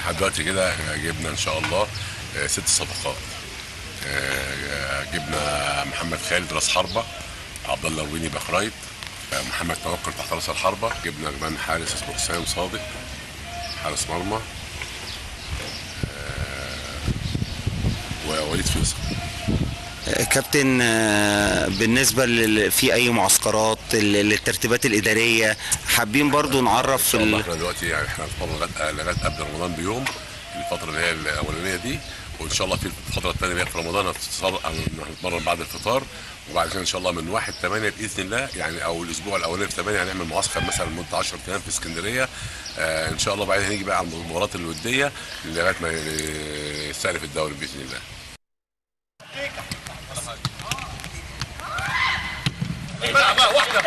لحد دلوقتي كده جبنا ان شاء الله 6 صفقات. جبنا محمد خالد راس حربه، عبد الله الرويني باك رايت، محمد توكل تحت راس الحربه. جبنا كمان حارس اسمه حسام صادق حارس مرمى، ووليد فيصل. كابتن، بالنسبة في أي معسكرات للترتيبات الإدارية حابين برضو نعرف ان شاء الله احنا دلوقتي يعني احنا هنتمرن لغايه قبل رمضان بيوم، الفتره اللي هي الاولانيه دي، وان شاء الله في الفتره الثانيه اللي هي في رمضان هنتمرن بعد الفطار، وبعد كده ان شاء الله من 1/8 باذن الله يعني، او الاسبوع الاولاني في 8 هنعمل معسكر مثلا لمده 10 ايام في اسكندريه. ان شاء الله بعدين هنيجي بقى على المباريات الوديه لغايه ما يستأنف الدوري باذن الله. واحده